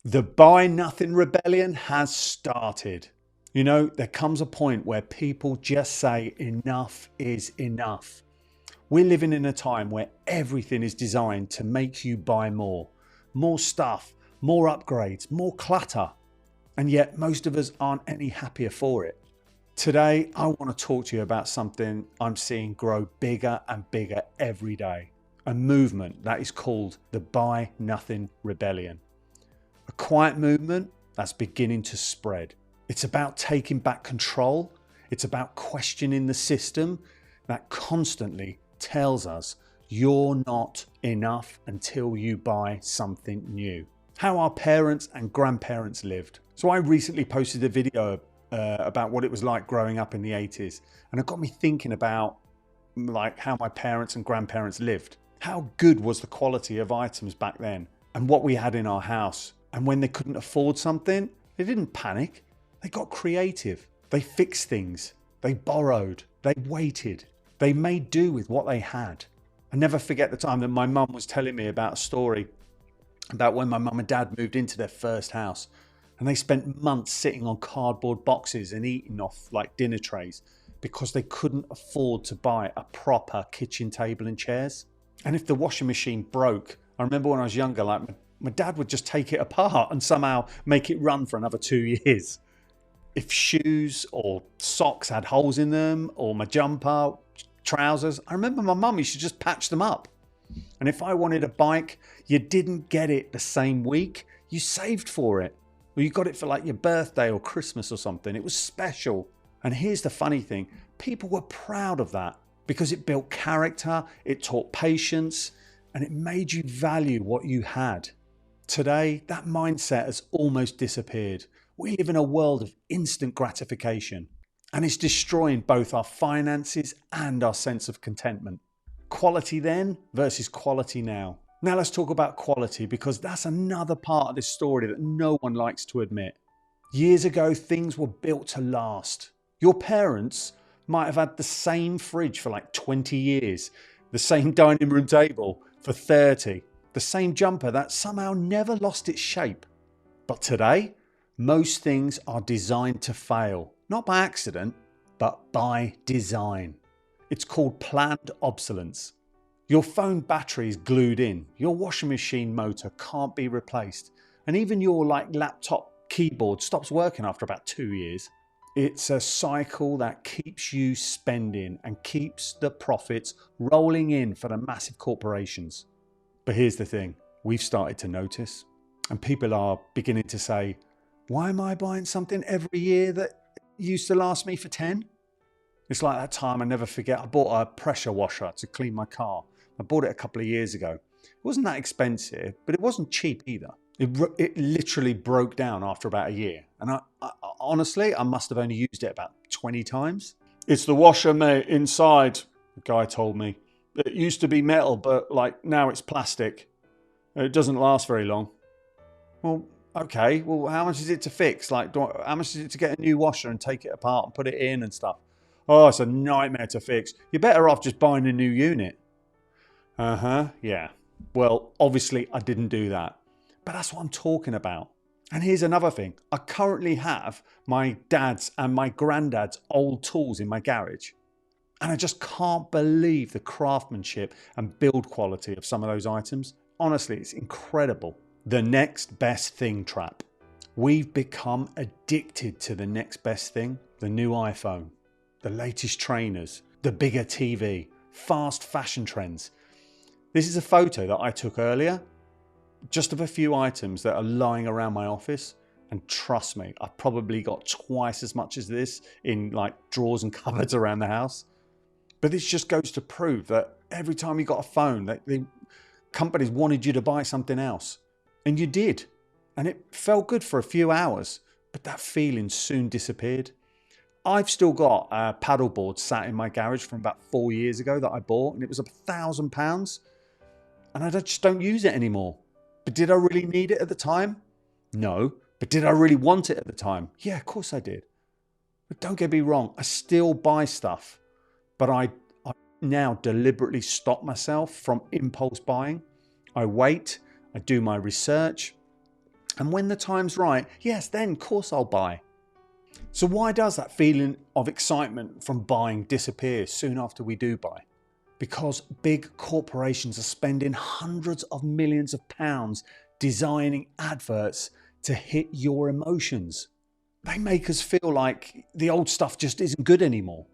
The buy nothing rebellion has started. You know, there comes a point where people just say enough is enough. We're living in a time where everything is designed to make you buy more. More stuff, more upgrades, more clutter. And yet most of us aren't any happier for it. Today, I want to talk to you about something I'm seeing grow bigger and bigger every day. A movement that is called the Buy Nothing Rebellion. A quiet movement that's beginning to spread. It's about taking back control. It's about questioning the system that constantly tells us you're not enough until you buy something new. How our parents and grandparents lived. So I recently posted a video about what it was like growing up in the 80s, and it got me thinking about how my parents and grandparents lived. How good was the quality of items back then and what we had in our house? And when they couldn't afford something, they didn't panic. They got creative. They fixed things. They borrowed. They waited. They made do with what they had. I never forget the time that my mum was telling me about a story about when my mum and dad moved into their first house, and they spent months sitting on cardboard boxes and eating off dinner trays because they couldn't afford to buy a proper kitchen table and chairs. And if the washing machine broke, I remember when I was younger, my dad would just take it apart and somehow make it run for another 2 years. If shoes or socks had holes in them, or my jumper, trousers, I remember my mum used to just patch them up. And if I wanted a bike, you didn't get it the same week. You saved for it. Or you got it for your birthday or Christmas or something. It was special. And here's the funny thing. People were proud of that because it built character, it taught patience, and it made you value what you had. Today, that mindset has almost disappeared. We live in a world of instant gratification, and it's destroying both our finances and our sense of contentment. Quality then versus quality now. Now let's talk about quality, because that's another part of this story that no one likes to admit. Years ago, things were built to last. Your parents might have had the same fridge for 20 years, the same dining room table for 30, the same jumper that somehow never lost its shape. But today, most things are designed to fail, not by accident, but by design. It's called planned obsolescence. Your phone battery is glued in, your washing machine motor can't be replaced, and even your laptop keyboard stops working after about 2 years. It's a cycle that keeps you spending and keeps the profits rolling in for the massive corporations. But here's the thing, we've started to notice, and people are beginning to say, why am I buying something every year that used to last me for 10? It's like that time I never forget. I bought a pressure washer to clean my car. I bought it a couple of years ago. It wasn't that expensive, but it wasn't cheap either. It literally broke down after about a year. And I honestly, I must have only used it about 20 times. It's the washer, mate, inside, the guy told me. It used to be metal, but now it's plastic. It doesn't last very long. Well, okay. Well, how much is it to fix? How much is it to get a new washer and take it apart and put it in and stuff? Oh, it's a nightmare to fix. You're better off just buying a new unit. Yeah. Well, obviously I didn't do that. But that's what I'm talking about. And here's another thing. I currently have my dad's and my granddad's old tools in my garage. And I just can't believe the craftsmanship and build quality of some of those items. Honestly, it's incredible. The next best thing trap. We've become addicted to the next best thing. The new iPhone, the latest trainers, the bigger TV, fast fashion trends. This is a photo that I took earlier, just of a few items that are lying around my office. And trust me, I've probably got twice as much as this in drawers and cupboards around the house. But this just goes to prove that every time you got a phone, the companies wanted you to buy something else. And you did. And it felt good for a few hours, but that feeling soon disappeared. I've still got a paddleboard sat in my garage from about 4 years ago that I bought, and it was £1,000. And I just don't use it anymore. But did I really need it at the time? No. But did I really want it at the time? Yeah, of course I did. But don't get me wrong, I still buy stuff. But I now deliberately stop myself from impulse buying. I wait, I do my research, And when the time's right, yes, then of course I'll buy. So why does that feeling of excitement from buying disappear soon after we do buy? Because big corporations are spending hundreds of millions of pounds designing adverts to hit your emotions. They make us feel like the old stuff just isn't good anymore.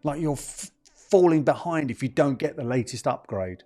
Like you're falling behind if you don't get the latest upgrade.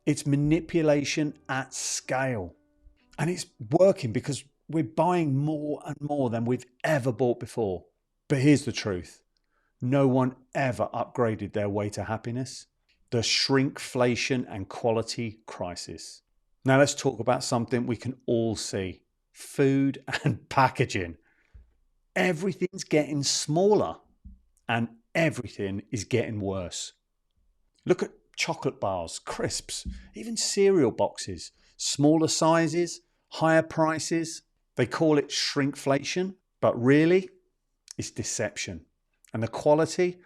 It's manipulation at scale. And it's working because we're buying more and more than we've ever bought before. But here's the truth. No one ever upgraded their way to happiness. The shrinkflation and quality crisis. Now let's talk about something we can all see. Food and packaging. Everything's getting smaller and everything is getting worse. Look at chocolate bars, crisps, even cereal boxes. Smaller sizes, higher prices. They call it shrinkflation, but really it's deception. And the quality,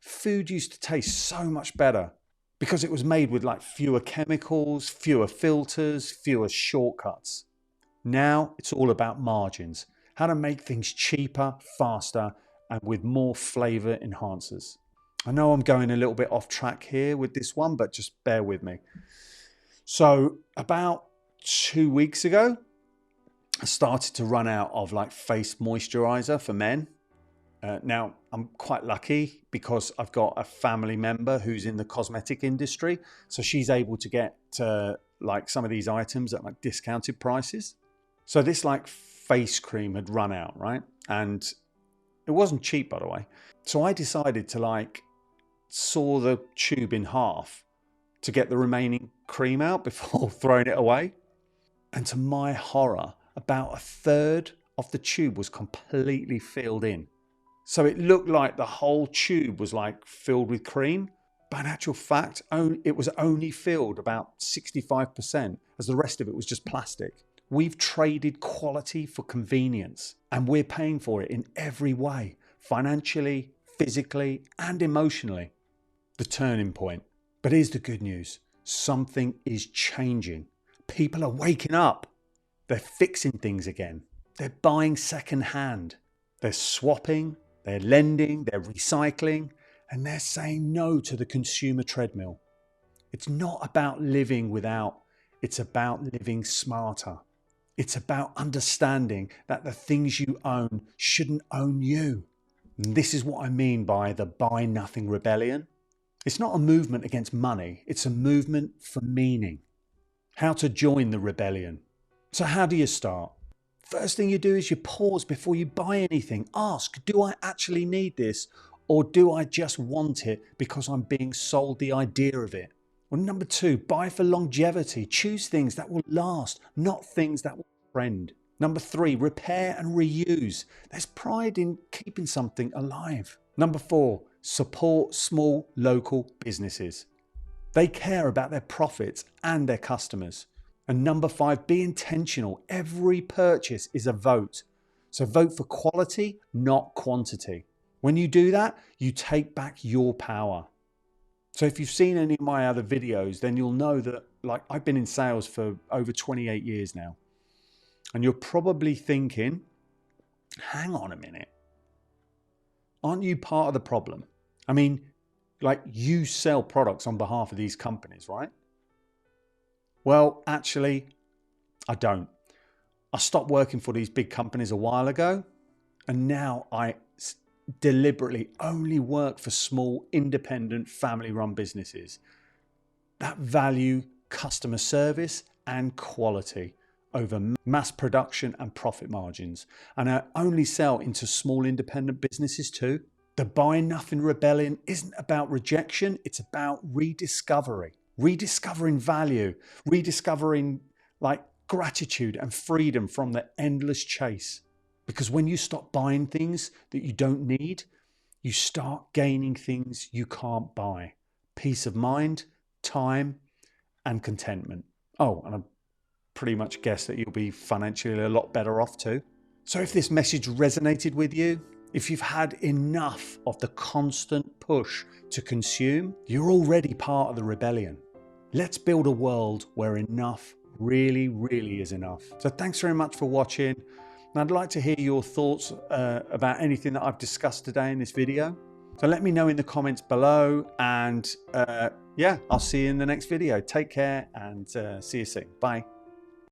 food used to taste so much better because it was made with like fewer chemicals, fewer filters, fewer shortcuts. Now it's all about margins, how to make things cheaper, faster, and with more flavor enhancers. I know I'm going a little bit off track here with this one, but just bear with me. So about 2 weeks ago, I started to run out of like face moisturizer for men. Now I'm quite lucky because I've got a family member who's in the cosmetic industry. So she's able to get like some of these items at like discounted prices. So this like face cream had run out, right? And it wasn't cheap, by the way. So I decided to like saw the tube in half to get the remaining cream out before throwing it away. And to my horror, about a third of the tube was completely filled in. So it looked like the whole tube was like filled with cream, but in actual fact, it was only filled about 65%, as the rest of it was just plastic. We've traded quality for convenience, and we're paying for it in every way, financially, physically, and emotionally. The turning point. But here's the good news. Something is changing. People are waking up. They're fixing things again. They're buying secondhand. They're swapping, they're lending, they're recycling, and they're saying no to the consumer treadmill. It's not about living without, it's about living smarter. It's about understanding that the things you own shouldn't own you. And this is what I mean by the buy nothing rebellion. It's not a movement against money, it's a movement for meaning. How to join the rebellion. So how do you start? First thing you do is you pause before you buy anything. Ask, do I actually need this? Or do I just want it because I'm being sold the idea of it? Well, number 2, buy for longevity. Choose things that will last, not things that will trend. Number 3, repair and reuse. There's pride in keeping something alive. Number 4, support small local businesses. They care about their profits and their customers. And number 5, be intentional. Every purchase is a vote. So vote for quality, not quantity. When you do that, you take back your power. So if you've seen any of my other videos, then you'll know that like I've been in sales for over 28 years now. And you're probably thinking, hang on a minute. Aren't you part of the problem? I mean, like you sell products on behalf of these companies, right? Well, actually, I don't. I stopped working for these big companies a while ago, and now I deliberately only work for small, independent, family-run businesses that value customer service and quality over mass production and profit margins. And I only sell into small, independent businesses too. The buy nothing rebellion isn't about rejection, it's about rediscovery. Rediscovering value, rediscovering like gratitude and freedom from the endless chase. Because when you stop buying things that you don't need, you start gaining things you can't buy. Peace of mind, time, and contentment. Oh, and I pretty much guess that you'll be financially a lot better off too. So if this message resonated with you, if you've had enough of the constant push to consume, you're already part of the rebellion. Let's build a world where enough really, really is enough. So thanks very much for watching. And I'd like to hear your thoughts about anything that I've discussed today in this video. So let me know in the comments below, and yeah, I'll see you in the next video. Take care and see you soon. Bye.